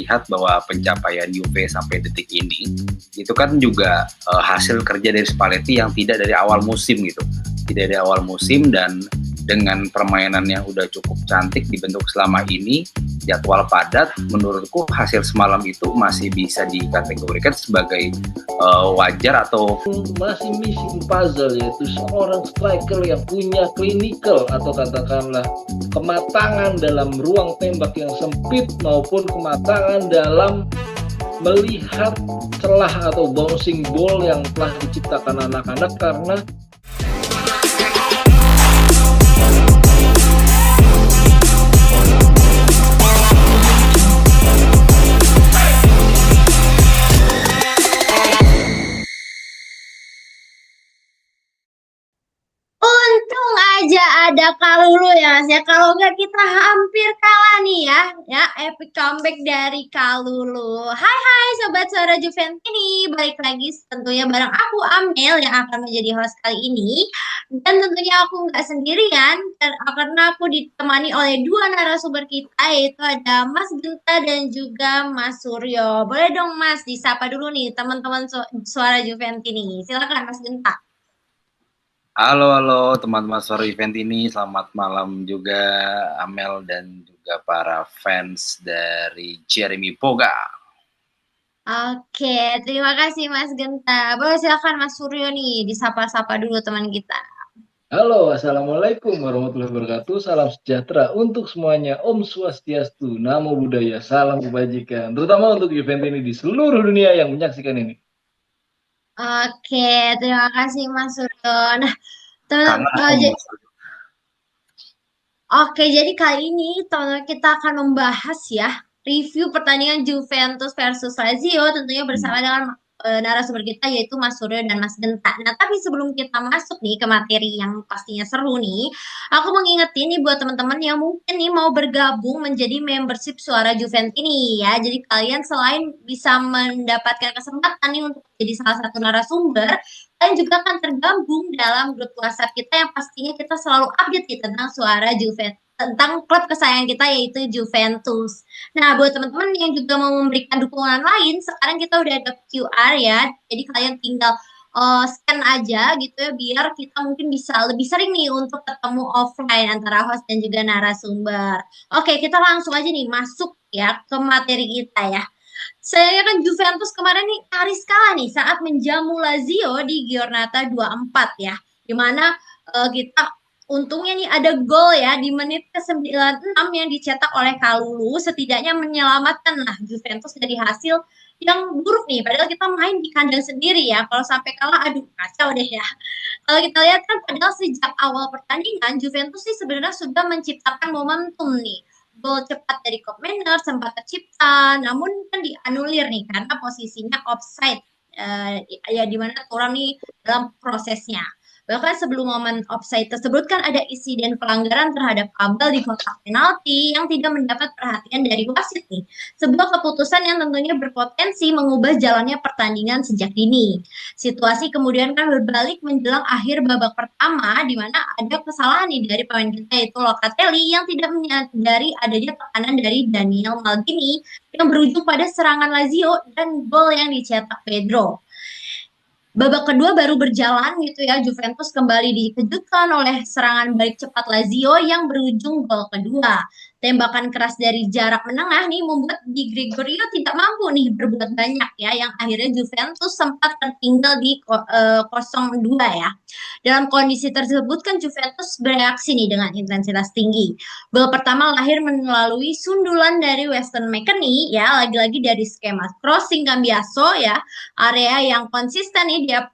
lihat bahwa pencapaian Juve sampai detik ini itu kan juga hasil kerja dari Spalletti yang tidak dari awal musim gitu, tidak dari awal musim, dan dengan permainan yang udah cukup cantik dibentuk selama ini, jadwal padat, menurutku hasil semalam itu masih bisa dikategorikan sebagai wajar atau masih missing puzzle, yaitu seorang striker yang punya clinical atau katakanlah kematangan dalam ruang tembak yang sempit maupun kematangan dalam melihat celah atau bouncing ball yang telah diciptakan anak-anak. Karena untung aja ada Kalulu ya Mas ya. Kalau nggak kita hampir kalah nih ya. Ya, epic comeback dari Kalulu. Hai Sobat Suara Juventini. Balik lagi tentunya bareng aku Amel yang akan menjadi host kali ini. Dan tentunya aku nggak sendirian karena aku ditemani oleh dua narasumber kita, yaitu ada Mas Genta dan juga Mas Suryo. Boleh dong Mas disapa dulu nih teman-teman Suara Juventini. Silakan Mas Genta. halo teman-teman Suara Juventini, selamat malam juga Amel dan juga para fans dari Jeremy Boga. Oke, terima kasih Mas Genta. Boleh silakan Mas Suryo nih, disapa-sapa dulu teman kita. halo, assalamualaikum warahmatullahi wabarakatuh. Salam sejahtera untuk semuanya. Om Swastiastu, Namo Buddhaya, salam kebajikan. Terutama untuk Juventini di seluruh dunia yang menyaksikan ini. Oke, terima kasih Mas Suryo. Nah, jadi kali ini teman-teman kita akan membahas ya review pertandingan Juventus versus Lazio, tentunya bersama dengan narasumber kita yaitu Mas Suryo dan Mas Genta. Nah, tapi sebelum kita masuk nih ke materi yang pastinya seru nih, aku mengingetin nih buat teman-teman yang mungkin nih mau bergabung menjadi membership Suara Juventini ya. Jadi kalian selain bisa mendapatkan kesempatan nih untuk jadi salah satu narasumber, kalian juga akan tergabung dalam grup WhatsApp kita yang pastinya kita selalu update nih tentang Suara Juventus, tentang klub kesayangan kita yaitu Juventus. Nah, buat teman-teman yang juga mau memberikan dukungan lain, sekarang kita udah ada QR ya. Jadi kalian tinggal scan aja gitu ya, biar kita mungkin bisa lebih sering nih untuk ketemu offline antara host dan juga narasumber. Oke, kita langsung aja nih masuk ya ke materi kita ya. Saya kan Juventus kemarin nih nyaris kalah nih saat menjamu Lazio di Giornata 24 ya. Dimana kita untungnya nih ada gol ya di menit ke-96 yang dicetak oleh Kalulu, setidaknya menyelamatkan lah Juventus dari hasil yang buruk nih. Padahal kita main di kandang sendiri ya. Kalau sampai kalah, aduh kacau deh ya. Kalau kita lihat kan padahal sejak awal pertandingan Juventus sih sebenarnya sudah menciptakan momentum nih. Gol cepat dari Koopmeiners sempat tercipta, namun kan dianulir nih karena posisinya offside. Ya di mana Thuram nih dalam prosesnya. Bahkan sebelum momen offside tersebut kan ada insiden pelanggaran terhadap Abel di kotak penalti yang tidak mendapat perhatian dari wasit nih. Sebuah keputusan yang tentunya berpotensi mengubah jalannya pertandingan sejak dini. Situasi kemudian kan berbalik menjelang akhir babak pertama di mana ada kesalahan nih dari pemain kita yaitu Locatelli yang tidak menyadari adanya tekanan dari Daniel Maldini yang berujung pada serangan Lazio dan gol yang dicetak Pedro. Babak kedua baru berjalan gitu ya, Juventus kembali dikejutkan oleh serangan balik cepat Lazio yang berujung gol kedua. Tembakan keras dari jarak menengah nih membuat Di Gregorio tidak mampu nih berbuat banyak ya, yang akhirnya Juventus sempat tertinggal di 0-2 ya. Dalam kondisi tersebut kan Juventus bereaksi nih dengan intensitas tinggi. Gol pertama lahir melalui sundulan dari Weston McKennie ya, lagi-lagi dari skema crossing Cambiaso ya, area yang konsisten nih dia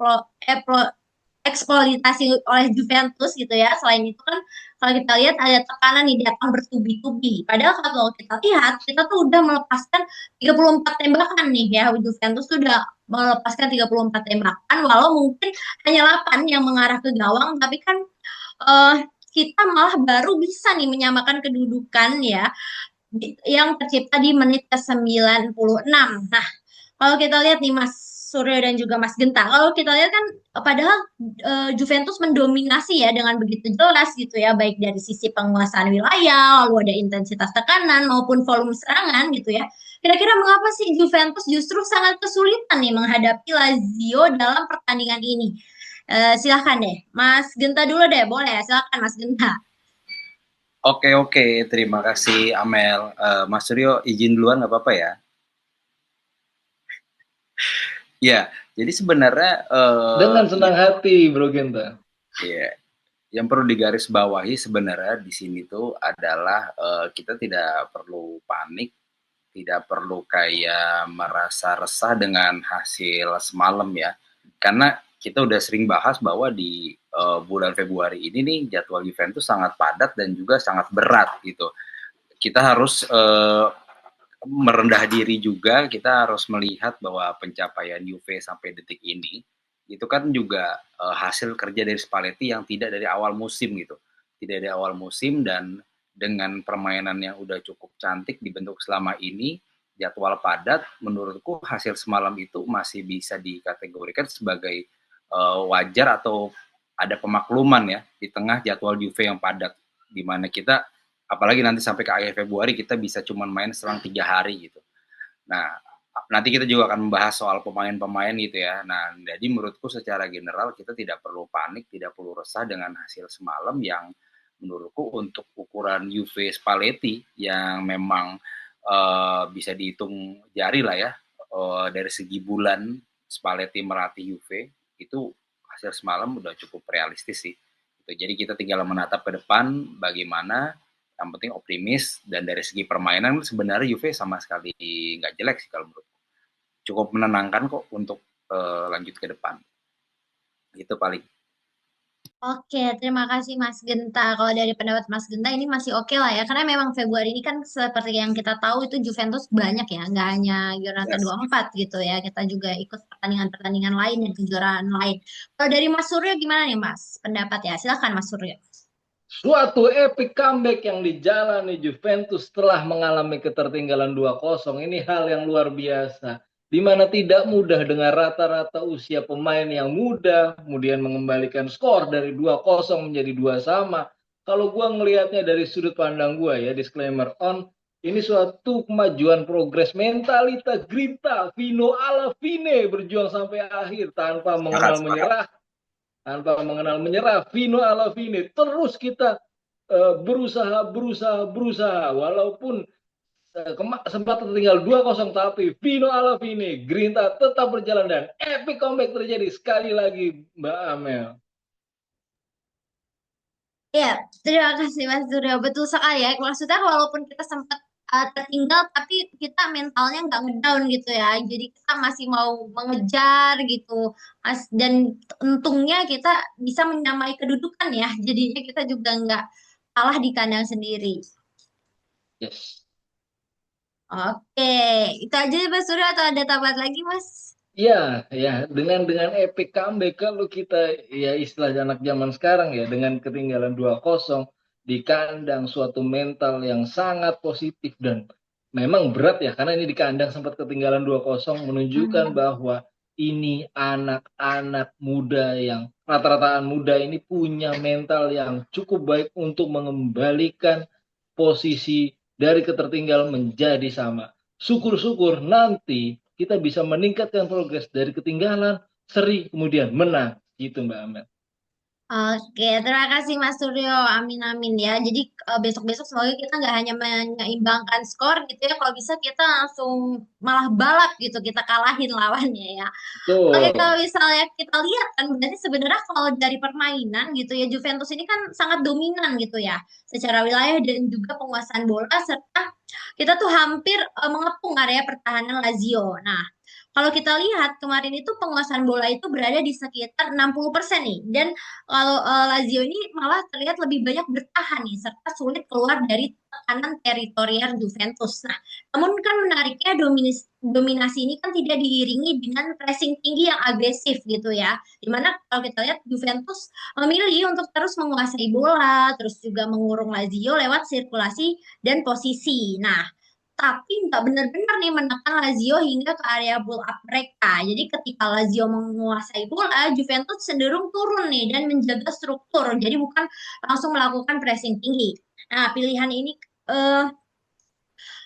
eksploitasi oleh Juventus gitu ya. Selain itu kan kalau kita lihat ada tekanan nih datang bertubi-tubi. Padahal kalau kita lihat kita tuh udah melepaskan 34 tembakan nih ya. Juventus tuh udah melepaskan 34 tembakan walau mungkin hanya 8 yang mengarah ke gawang, tapi kan kita malah baru bisa nih menyamakan kedudukan ya yang tercipta di menit ke-96. Nah, kalau kita lihat nih Mas Suryo dan juga Mas Genta, kalau kita lihat kan padahal Juventus mendominasi ya dengan begitu jelas gitu ya, baik dari sisi penguasaan wilayah, lalu ada intensitas tekanan maupun volume serangan gitu ya. Kira-kira mengapa sih Juventus justru sangat kesulitan nih menghadapi Lazio dalam pertandingan ini? Silahkan deh, Mas Genta dulu deh, boleh? Silahkan Mas Genta. Oke, oke, terima kasih Amel. Mas Suryo izin duluan nggak apa-apa ya? Ya, jadi sebenarnya Dengan senang hati, Bro Genta. ya, yang perlu digarisbawahi sebenarnya di sini tuh adalah kita tidak perlu panik, tidak perlu kayak merasa resah dengan hasil semalam ya. Karena kita udah sering bahas bahwa di bulan Februari ini nih jadwal Juventus sangat padat dan juga sangat berat gitu. Kita harus merendah diri juga, kita harus melihat bahwa pencapaian Juve sampai detik ini itu kan juga hasil kerja dari Spalletti yang tidak dari awal musim gitu, tidak dari awal musim, dan dengan permainan yang udah cukup cantik dibentuk selama ini, jadwal padat, menurutku hasil semalam itu masih bisa dikategorikan sebagai wajar atau ada pemakluman ya di tengah jadwal Juve yang padat, di mana kita apalagi nanti sampai ke akhir Februari kita bisa cuma main selang 3 hari gitu. Nah, nanti kita juga akan membahas soal pemain-pemain gitu ya. Nah, jadi menurutku secara general kita tidak perlu panik, tidak perlu resah dengan hasil semalam yang menurutku untuk ukuran Juve Spalletti yang memang bisa dihitung jari lah ya, dari segi bulan Spalletti melatih Juve itu hasil semalam udah cukup realistis sih. Jadi kita tinggal menatap ke depan bagaimana, yang penting optimis, dan dari segi permainan sebenarnya Juve sama sekali nggak jelek sih kalau menurutku. Cukup menenangkan kok untuk lanjut ke depan. Itu paling. Oke, terima kasih Mas Genta. Kalau dari pendapat Mas Genta ini masih oke lah ya, karena memang Februari ini kan seperti yang kita tahu itu Juventus banyak ya, nggak hanya Giornata Yes. 24 gitu ya, kita juga ikut pertandingan-pertandingan lain dan kejuaraan lain. Kalau dari Mas Suryo gimana nih Mas? Pendapat ya, silakan Mas Suryo. Suatu epic comeback yang dijalani Juventus setelah mengalami ketertinggalan 2-0. Ini hal yang luar biasa. Di mana tidak mudah dengan rata-rata usia pemain yang muda, kemudian mengembalikan skor dari 2-0 menjadi 2-2. Kalau gue ngelihatnya dari sudut pandang gue ya, disclaimer on, ini suatu kemajuan progres mentalita grinta, Vino alla fine, berjuang sampai akhir tanpa mengenal menyerah, Vino alla fine, terus kita berusaha walaupun sempat tertinggal 2-0, tapi Vino alla fine, Grinta tetap berjalan dan epic comeback terjadi sekali lagi, Mbak Amel. Ya, terima kasih Mas Suryo. Betul sekali ya. Maksudnya walaupun kita sempat tertinggal, tapi kita mentalnya nggak ngedown gitu ya. Jadi kita masih mau mengejar gitu. Dan untungnya kita bisa menyamai kedudukan ya. Jadinya kita juga nggak kalah di kandang sendiri. Yes. Oke, itu aja ya, Mas Suryo, atau ada tambahan lagi Mas? Ya, ya, dengan epic comeback, kalau kita ya istilah anak zaman sekarang ya, dengan ketinggalan 2-0 di kandang, suatu mental yang sangat positif dan memang berat ya, karena ini di kandang sempat ketinggalan 2-0, menunjukkan bahwa ini anak-anak muda yang rata-rataan muda ini punya mental yang cukup baik untuk mengembalikan posisi dari ketertinggalan menjadi sama. Syukur-syukur nanti kita bisa meningkatkan progres dari ketinggalan, seri, kemudian menang. Gitu Mbak Amel. Oke, terima kasih Mas Suryo. Amin amin ya. Jadi besok-besok semoga kita nggak hanya menyeimbangkan skor gitu ya. Kalau bisa kita langsung malah balap gitu, kita kalahin lawannya ya. Oke, kalau Betul. misalnya kita lihat kan berarti sebenarnya kalau dari permainan gitu ya, Juventus ini kan sangat dominan gitu ya, secara wilayah dan juga penguasaan bola, serta kita tuh hampir mengepung area pertahanan Lazio. Nah, kalau kita lihat kemarin itu penguasaan bola itu berada di sekitar 60% nih. Dan kalau Lazio ini malah terlihat lebih banyak bertahan nih, serta sulit keluar dari tekanan teritorial Juventus. Nah, namun kan menariknya dominasi ini kan tidak diiringi dengan pressing tinggi yang agresif gitu ya. Dimana kalau kita lihat Juventus memilih untuk terus menguasai bola, terus juga mengurung Lazio lewat sirkulasi dan posisi. Nah, tapi nggak benar-benar nih menekan Lazio hingga ke area build up mereka. Jadi ketika Lazio menguasai bola, Juventus cenderung turun nih dan menjaga struktur. Jadi bukan langsung melakukan pressing tinggi. Nah, pilihan ini eh,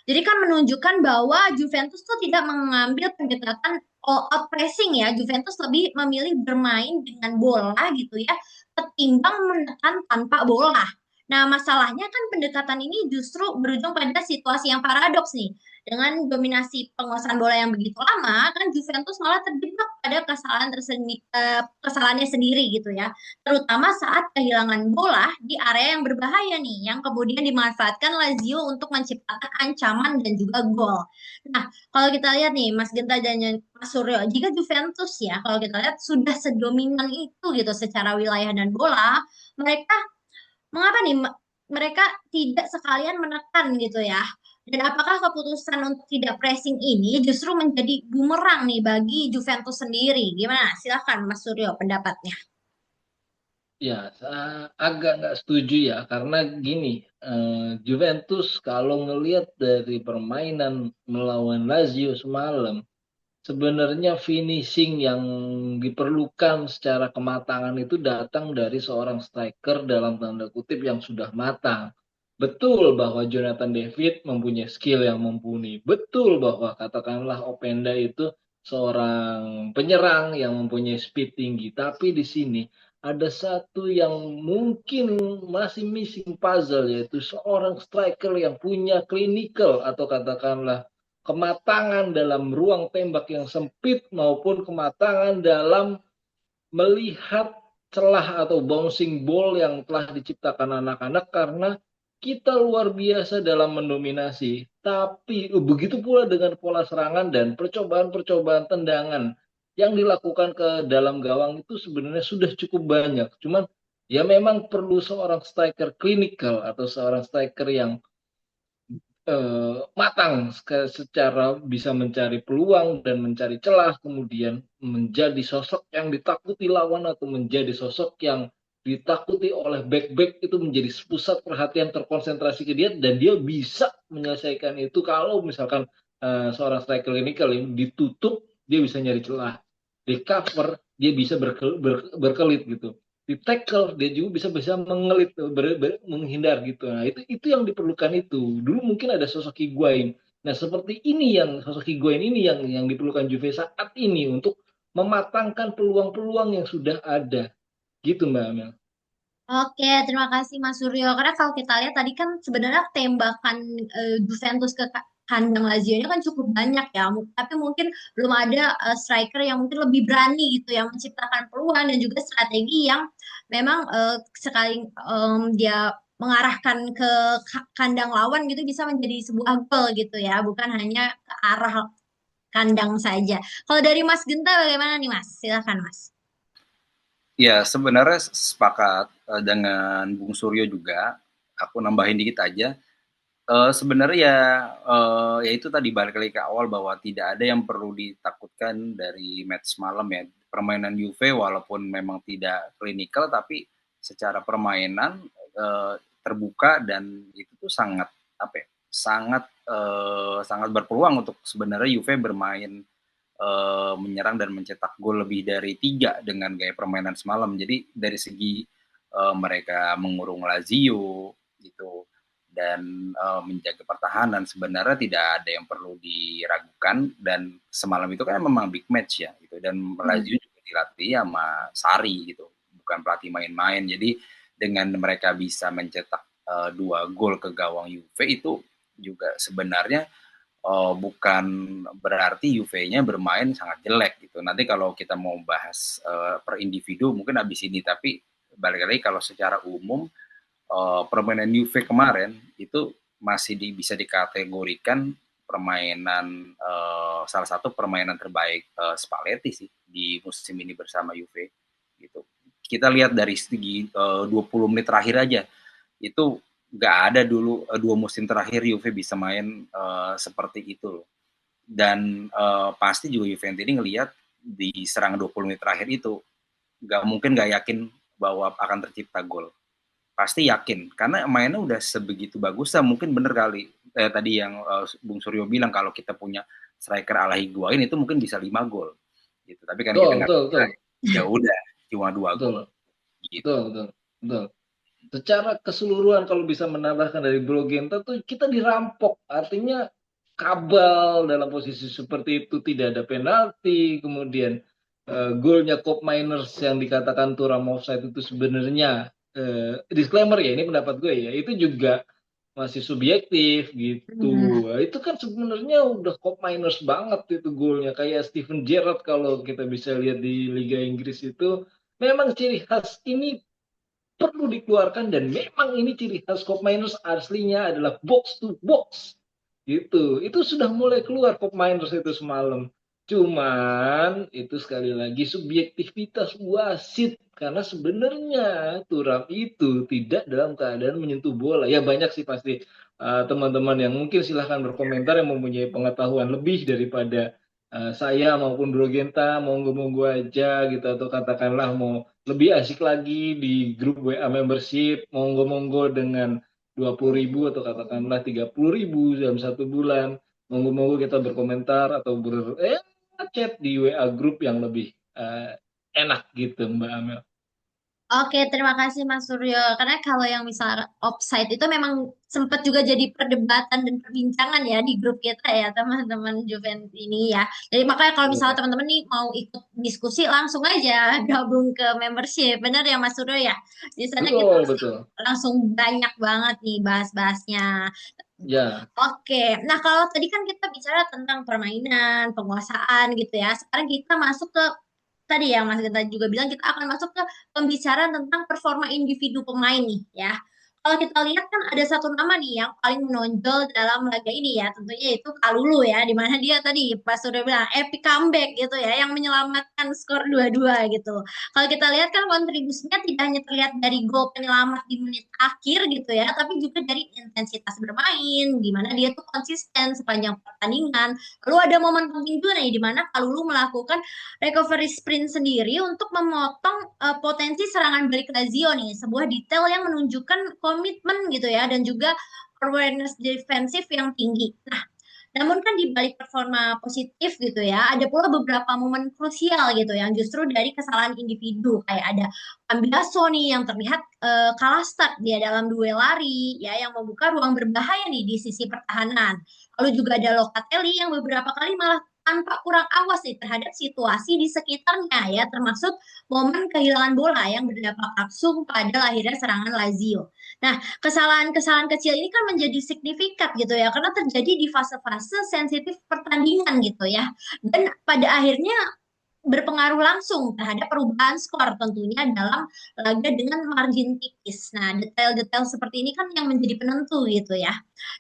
Jadi kan menunjukkan bahwa Juventus tuh tidak mengambil pendekatan all out pressing ya. Juventus lebih memilih bermain dengan bola gitu ya, ketimbang menekan tanpa bola. Nah, masalahnya kan pendekatan ini justru berujung pada situasi yang paradoks nih. Dengan dominasi penguasaan bola yang begitu lama, kan Juventus malah terjebak pada kesalahannya sendiri gitu ya. Terutama saat kehilangan bola di area yang berbahaya nih, yang kemudian dimanfaatkan Lazio untuk menciptakan ancaman dan juga gol. Nah, kalau kita lihat nih, Mas Genta dan Mas Suryo, jika Juventus ya, kalau kita lihat sudah sedominan itu gitu secara wilayah dan bola, mereka mengapa nih mereka tidak sekalian menekan gitu ya? Dan apakah keputusan untuk tidak pressing ini justru menjadi bumerang nih bagi Juventus sendiri? Gimana? Silakan Mas Suryo pendapatnya. Ya, saya agak nggak setuju ya, karena gini, Juventus kalau ngelihat dari permainan melawan Lazio semalam, sebenarnya finishing yang diperlukan secara kematangan itu datang dari seorang striker dalam tanda kutip yang sudah matang. Betul bahwa Jonathan David mempunyai skill yang mumpuni. Betul bahwa katakanlah Openda itu seorang penyerang yang mempunyai speed tinggi. Tapi di sini ada satu yang mungkin masih missing puzzle, yaitu seorang striker yang punya clinical atau katakanlah kematangan dalam ruang tembak yang sempit maupun kematangan dalam melihat celah atau bouncing ball yang telah diciptakan anak-anak, karena kita luar biasa dalam mendominasi. Tapi begitu pula dengan pola serangan dan percobaan-percobaan tendangan yang dilakukan ke dalam gawang itu sebenarnya sudah cukup banyak. Cuman ya memang perlu seorang striker klinikal atau seorang striker yang matang secara bisa mencari peluang dan mencari celah, kemudian menjadi sosok yang ditakuti lawan atau menjadi sosok yang ditakuti oleh back-back, itu menjadi pusat perhatian terkonsentrasi ke dia, dan dia bisa menyelesaikan itu. Kalau misalkan seorang striker ini kali ditutup, dia bisa nyari celah, di cover dia bisa berkelit gitu, di tackle dia juga bisa bisa mengelit, menghindar gitu. Nah, itu yang diperlukan itu. Dulu mungkin ada sosok Higuain. Nah, seperti ini yang sosok Higuain ini yang diperlukan Juve saat ini untuk mematangkan peluang-peluang yang sudah ada. Gitu, Mbak Amel. Oke, terima kasih Mas Suryo. Karena kalau kita lihat tadi kan sebenarnya tembakan Juventus ke kandang Lazio ini kan cukup banyak ya. Tapi mungkin belum ada striker yang mungkin lebih berani gitu, yang menciptakan peluang dan juga strategi yang memang sekali dia mengarahkan ke kandang lawan gitu bisa menjadi sebuah gol gitu ya, bukan hanya ke arah kandang saja. Kalau dari Mas Genta bagaimana nih Mas? Silakan Mas. Ya, sebenarnya sepakat dengan Bung Suryo juga. Aku nambahin dikit aja. Sebenarnya ya, ya itu tadi balik lagi ke awal bahwa tidak ada yang perlu ditakutkan dari match malam ya. Permainan Juve walaupun memang tidak klinikal, tapi secara permainan terbuka, dan itu tuh sangat apa ya? Sangat berpeluang untuk sebenarnya Juve bermain menyerang dan mencetak gol lebih dari 3 dengan gaya permainan semalam. Jadi dari segi mereka mengurung Lazio gitu dan menjaga pertahanan, sebenarnya tidak ada yang perlu diragukan. Dan semalam itu kan memang big match ya gitu, dan Lazio juga dilatih sama Sarri gitu, bukan pelatih main-main. Jadi dengan mereka bisa mencetak 2 gol ke gawang Juve itu juga sebenarnya bukan berarti Juve-nya bermain sangat jelek gitu. Nanti kalau kita mau bahas per individu mungkin habis ini, tapi balik lagi kalau secara umum permainan Juve kemarin itu masih bisa dikategorikan permainan salah satu permainan terbaik Spalletti sih di musim ini bersama Juve gitu. Kita lihat dari segi 20 menit terakhir aja, itu nggak ada dulu 2 musim terakhir Juve bisa main seperti itu loh. Dan pasti juga Juventus ini ngelihat di serang 20 menit terakhir itu nggak mungkin nggak yakin bahwa akan tercipta gol. Pasti yakin karena mainnya udah sebegitu bagusnya. Mungkin bener kali tadi yang Bung Suryo bilang, kalau kita punya striker ala Higuain itu mungkin bisa 5 gol gitu. Tapi kan kita nggak bisa, ya udah cuma 2 gol gitu. Betul. Secara keseluruhan kalau bisa menambahkan dari Bro Genta tuh kita dirampok. Artinya kabal dalam posisi seperti itu, tidak ada penalti, kemudian golnya Koop Miners yang dikatakan Thuram offside itu sebenarnya disclaimer ya, ini pendapat gue ya, itu juga masih subjektif gitu. Nah, itu kan sebenarnya udah Koop Miners banget itu golnya, kayak Steven Gerrard kalau kita bisa lihat di Liga Inggris itu memang ciri khas ini perlu dikeluarkan, dan memang ini ciri khas Koop Miners aslinya adalah box to box gitu. Itu sudah mulai keluar Koop Miners itu semalam. Cuman itu sekali lagi subjektivitas wasit, karena sebenarnya Thuram itu tidak dalam keadaan menyentuh bola. Ya banyak sih pasti teman-teman yang mungkin silahkan berkomentar yang mempunyai pengetahuan lebih daripada saya maupun Bro Genta, monggo-monggo aja gitu, atau katakanlah mau lebih asik lagi di grup WA membership, monggo-monggo dengan 20.000 atau katakanlah 30.000 dalam 1 bulan. Monggo-monggo kita berkomentar atau chat di WA grup yang lebih enak gitu Mbak Amel. Oke, terima kasih Mas Suryo. Karena kalau yang misal offside itu memang sempat juga jadi perdebatan dan perbincangan ya di grup kita ya teman-teman Juventus ini ya. Jadi makanya kalau misalnya Ya. teman-teman nih mau ikut diskusi langsung aja gabung ke membership. Benar ya Mas Suryo ya? Di sana kita Betul, betul. langsung banyak banget nih bahas-bahasnya. Ya, Oke, nah kalau tadi kan kita bicara tentang permainan, penguasaan gitu ya. Sekarang kita masuk ke tadi yang Mas Genta juga bilang kita akan masuk ke pembicaraan tentang performa individu pemain nih ya. Kalau kita lihat kan ada satu nama nih yang paling menonjol dalam laga ini ya, tentunya itu Kalulu ya, di mana dia tadi pas sudah bilang epic comeback gitu ya, yang menyelamatkan skor 2-2 gitu. Kalau kita lihat kan kontribusinya tidak hanya terlihat dari gol penyelamat di menit akhir gitu ya, tapi juga dari intensitas bermain, di mana dia tuh konsisten sepanjang pertandingan. Lalu ada momen penting juga nih, di mana Kalulu melakukan recovery sprint sendiri untuk memotong potensi serangan balik Lazio nih, sebuah detail yang menunjukkan komitmen gitu ya dan juga awareness defensif yang tinggi. Nah, namun kan di balik performa positif gitu ya, ada pula beberapa momen krusial gitu yang justru dari kesalahan individu kayak ada Cambiaso nih yang terlihat kalah start dia dalam duel lari ya yang membuka ruang berbahaya nih di sisi pertahanan. Lalu juga ada Locatelli yang beberapa kali malah tanpa kurang awas nih terhadap situasi di sekitarnya ya termasuk momen kehilangan bola yang berdampak langsung pada lahirnya serangan Lazio. Nah, kesalahan-kesalahan kecil ini kan menjadi signifikan gitu ya, karena terjadi di fase-fase sensitif pertandingan gitu ya. Dan pada akhirnya berpengaruh langsung terhadap perubahan skor tentunya dalam laga dengan margin tipis. Nah, detail-detail seperti ini kan yang menjadi penentu gitu ya.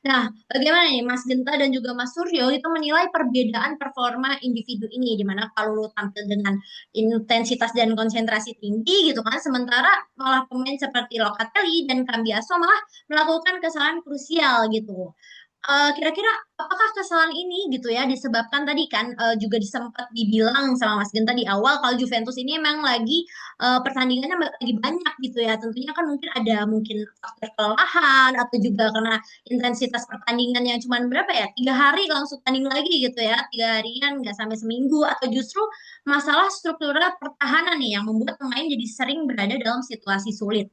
Nah, bagaimana nih Mas Genta dan juga Mas Suryo itu menilai perbedaan performa individu ini, di mana kalau lu tampil dengan intensitas dan konsentrasi tinggi gitu kan, sementara malah pemain seperti Locatelli dan Cambiaso malah melakukan kesalahan krusial gitu. Kira-kira apakah kesalahan ini gitu ya disebabkan tadi kan juga sempat dibilang sama Mas Genta di awal kalau Juventus ini memang lagi pertandingannya lagi banyak gitu ya. Tentunya kan mungkin ada mungkin faktor kelelahan atau juga karena intensitas pertandingan yang cuma berapa ya 3 hari langsung tanding lagi gitu ya 3 harian nggak sampai seminggu atau justru masalah struktural pertahanan nih yang membuat pemain jadi sering berada dalam situasi sulit.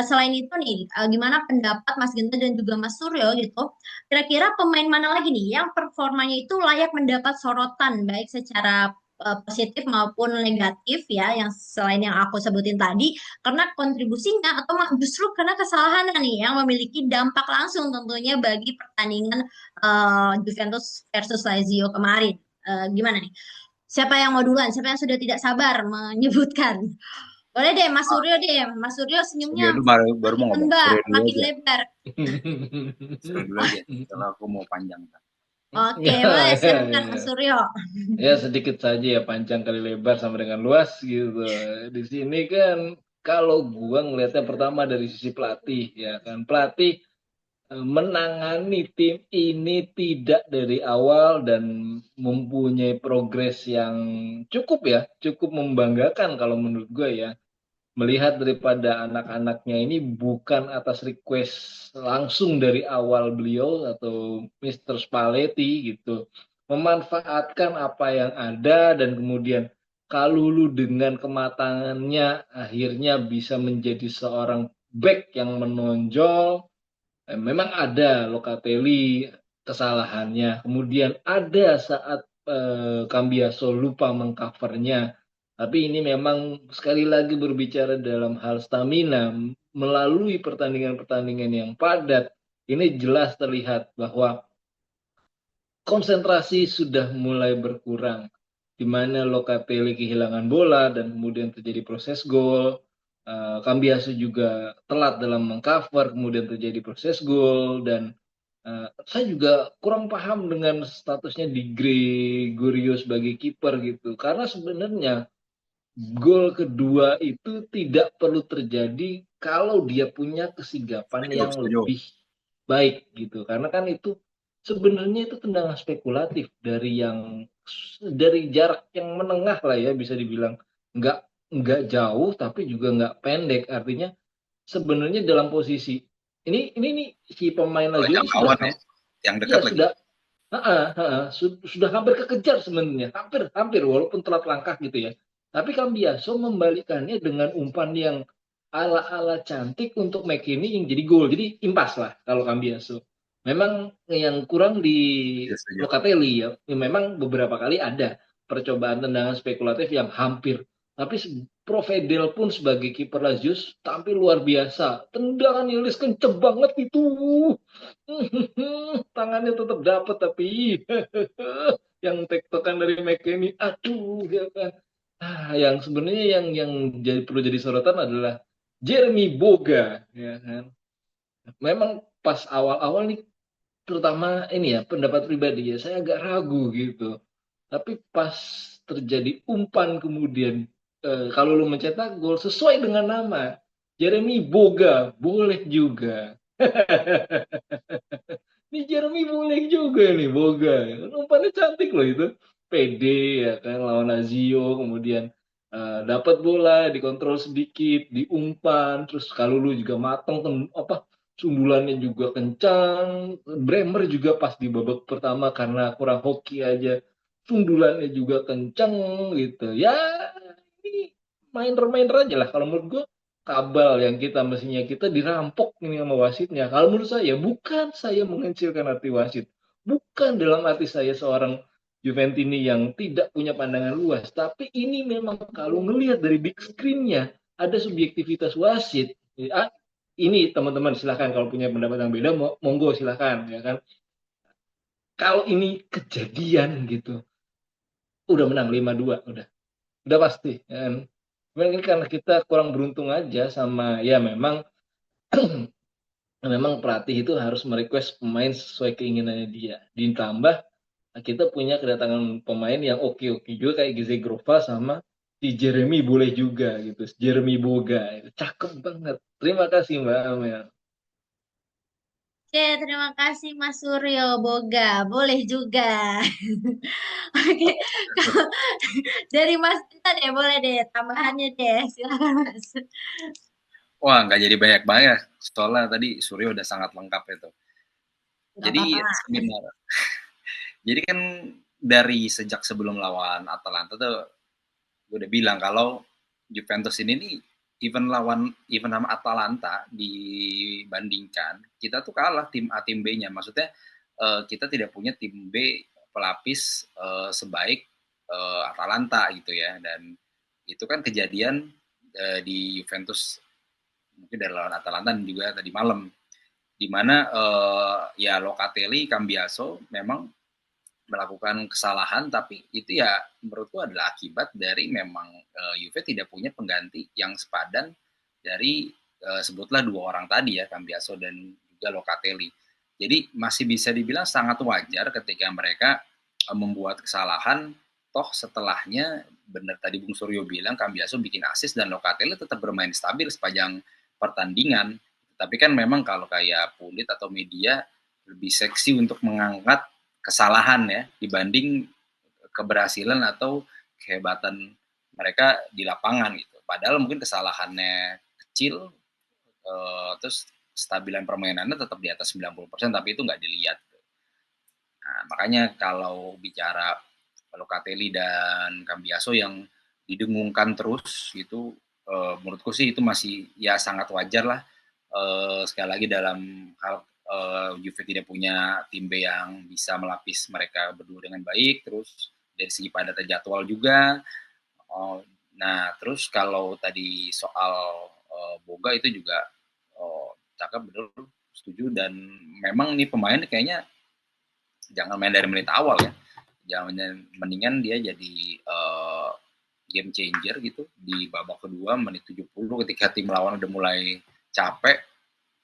Selain itu nih gimana pendapat Mas Genta dan juga Mas Suryo gitu. Kira-kira pemain mana lagi nih yang performanya itu layak mendapat sorotan baik secara positif maupun negatif ya yang selain yang aku sebutin tadi karena kontribusinya atau justru karena kesalahan nih yang memiliki dampak langsung tentunya bagi pertandingan Juventus versus Lazio kemarin. Gimana nih? Siapa yang mau duluan? Siapa yang sudah tidak sabar menyebutkan? Boleh deh, Mas Suryo deh. Mas Suryo Suryo senyumnya dulu baru makin mau ngomong. membah, Suryo dulu makin aja. lebar. Suryo dulu aja. Kalau aku mau panjang. Oke, boleh silakan Mas Suryo. Ya sedikit saja ya, panjang kali lebar sama dengan luas gitu. Di sini kan kalau gua ngelihatnya pertama dari sisi pelatih ya kan. Pelatih menangani tim ini tidak dari awal dan mempunyai progres yang cukup ya, cukup membanggakan kalau menurut gue ya. Melihat daripada anak-anaknya ini bukan atas request langsung dari awal beliau atau Mr. Spalletti gitu. Memanfaatkan apa yang ada dan kemudian Kalulu dengan kematangannya akhirnya bisa menjadi seorang back yang menonjol. Memang ada Locatelli, kesalahannya. Kemudian ada saat Cambiaso lupa mengcovernya. Tapi ini memang sekali lagi berbicara dalam hal stamina melalui pertandingan-pertandingan yang padat. Ini jelas terlihat bahwa konsentrasi sudah mulai berkurang, di mana Locatelli kehilangan bola dan kemudian terjadi proses gol. Cambiaso juga telat dalam mengcover, kemudian terjadi proses gol, dan saya juga kurang paham dengan statusnya di Gregorio sebagai kiper gitu, karena sebenarnya gol kedua itu tidak perlu terjadi kalau dia punya kesigapan Setuju, yang setuju. lebih baik gitu. Karena kan itu sebenarnya itu tendangan spekulatif dari jarak yang menengah lah ya, bisa dibilang nggak nggak jauh tapi juga nggak pendek. Artinya sebenarnya dalam posisi ini nih si pemain Kalau Lazio ini sudah jangkauan ya, yang ya dekat lagi. sudah sudah hampir kekejar sebenarnya, hampir walaupun telat langkah gitu ya. Tapi Cambiaso membalikannya dengan umpan yang ala-ala cantik untuk McKennie yang jadi gol. Jadi impas lah kalau Cambiaso. Memang yang kurang di Setuju, setuju. Locatelli ya. Memang beberapa kali ada percobaan tendangan spekulatif yang hampir. Tapi Provedel pun sebagai kiper Lazio tampil luar biasa. Tendangan Yulis kenceng banget itu. Tangannya tetap dapat tapi yang tektokan dari McKennie, aduh ya kan. Yang sebenarnya yang jadi perlu jadi sorotan adalah Jeremy Boga, ya kan. Memang pas awal-awal nih, terutama ini ya pendapat pribadi ya, saya agak ragu gitu. Tapi pas terjadi umpan kemudian kalau lu mencetak gol sesuai dengan nama Jeremy Boga, boleh juga. Ini Jeremy boleh juga nih Boga. Umpannya cantik loh itu. PD ya kan lawan Lazio, kemudian dapat bola, dikontrol sedikit, diumpan, terus kalau lu juga mateng apa sundulannya juga kencang. Bremer juga pas di babak pertama karena kurang hoki aja. Sundulannya juga kencang gitu. Ya ini main-main aja lah kalau menurut gue, kabel yang mestinya kita dirampok ini sama wasitnya. Kalau menurut saya, bukan saya mengecilkan arti wasit, bukan dalam arti saya seorang Juventini yang tidak punya pandangan luas, tapi ini memang kalau ngelihat dari big screen-nya ada subjektivitas wasit. Ini teman-teman silahkan kalau punya pendapat yang beda, monggo silahkan ya kan. Kalau ini kejadian gitu, udah menang 5-2 udah pasti kan. Ini karena kita kurang beruntung aja sama ya memang pelatih itu harus merequest pemain sesuai keinginannya dia. Ditambah kita punya kedatangan pemain yang oke-oke juga kayak Gize Grova sama si Jeremy boleh juga gitu. Jeremy Boga itu cakep banget. Terima kasih Mbak Amel. Oke, terima kasih Mas Suryo Boga. Boleh juga. Oke, kalau dari Mas Intan ya boleh deh tambahannya deh. Silakan Mas. Wah, nggak jadi banyak-banyak. Soalnya tadi Suryo udah sangat lengkap itu. Nggak Jadi apa-apa. sebenarnya, jadi kan dari sejak sebelum lawan Atalanta tuh, gue udah bilang kalau Juventus ini nih even sama Atalanta dibandingkan, kita tuh kalah tim A tim B-nya. Maksudnya kita tidak punya tim B pelapis sebaik Atalanta gitu ya. Dan itu kan kejadian di Juventus mungkin dari lawan Atalanta dan juga tadi malam, di mana ya Locatelli, Cambiaso memang melakukan kesalahan, tapi itu ya menurutku adalah akibat dari memang Juve tidak punya pengganti yang sepadan dari sebutlah dua orang tadi ya, Cambiaso dan juga Locatelli. Jadi masih bisa dibilang sangat wajar ketika mereka membuat kesalahan, toh setelahnya benar tadi Bung Suryo bilang Cambiaso bikin assist dan Locatelli tetap bermain stabil sepanjang pertandingan. Tapi kan memang kalau kayak Pundit atau media lebih seksi untuk mengangkat kesalahan ya dibanding keberhasilan atau kehebatan mereka di lapangan gitu. Padahal mungkin kesalahannya kecil, terus stabilan permainannya tetap di atas 90%, tapi itu nggak dilihat. Nah, makanya kalau bicara Locatelli dan Cambiaso yang didengungkan terus gitu, menurutku sih itu masih ya sangat wajar lah. Sekali lagi dalam hal Juve tidak punya tim B yang bisa melapis mereka berdua dengan baik. Terus dari segi padatnya jadwal juga. Nah, terus kalau tadi soal Boga itu juga cakep, betul, setuju. Dan memang nih pemain kayaknya jangan main dari menit awal ya. Mendingan dia jadi game changer gitu di babak kedua menit 70 ketika tim lawan udah mulai capek,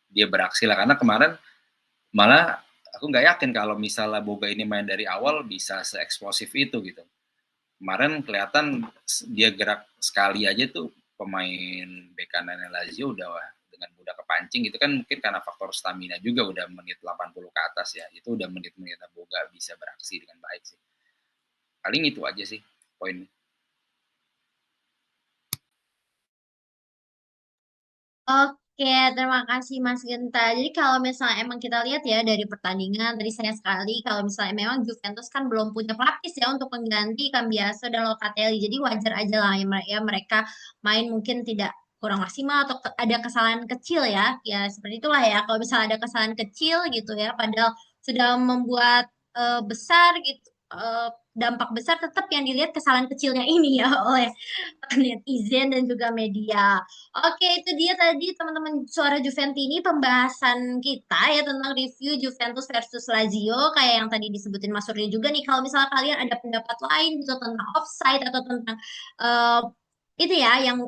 dia beraksi lah. Karena kemarin malah aku nggak yakin kalau misalnya Boga ini main dari awal bisa se-eksplosif itu gitu. Kemarin kelihatan dia gerak sekali aja tuh pemain bek kanan Lazio udah dengan mudah kepancing gitu kan, mungkin karena faktor stamina juga udah menit 80 ke atas ya. Itu udah menit-menit Boga bisa beraksi dengan baik sih. Paling itu aja sih poin. Oke, terima kasih Mas Genta. Jadi kalau misalnya emang kita lihat ya dari pertandingan, tadi sayang sekali kalau misalnya memang Juventus kan belum punya pelapis ya untuk mengganti Cambiaso dan Locatelli. Jadi wajar aja lah ya mereka main mungkin tidak kurang maksimal atau ada kesalahan kecil ya. Ya seperti itulah ya. Kalau misalnya ada kesalahan kecil gitu ya, padahal sudah membuat besar gitu, dampak besar, tetap yang dilihat kesalahan kecilnya ini ya oleh netizen dan juga media. Oke, itu dia tadi teman-teman Suara Juventini pembahasan kita ya tentang review Juventus versus Lazio. Kayak yang tadi disebutin Mas Surya juga nih, kalau misalnya kalian ada pendapat lain gitu tentang offside atau tentang eh, itu ya yang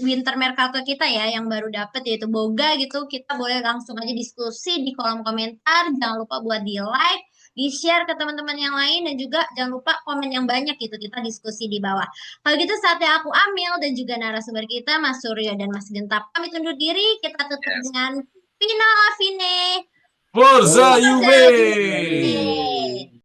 winter mercato kita ya yang baru dapet yaitu Boga gitu, kita boleh langsung aja diskusi di kolom komentar. Jangan lupa buat di like, di share ke teman-teman yang lain, dan juga jangan lupa komen yang banyak gitu, kita diskusi di bawah. Kalau gitu saatnya aku Amel dan juga narasumber kita Mas Suryo dan Mas Genta pamit undur diri. Kita tutup Yes. dengan final Afine. Oh, Forza Forza Juve! Juve!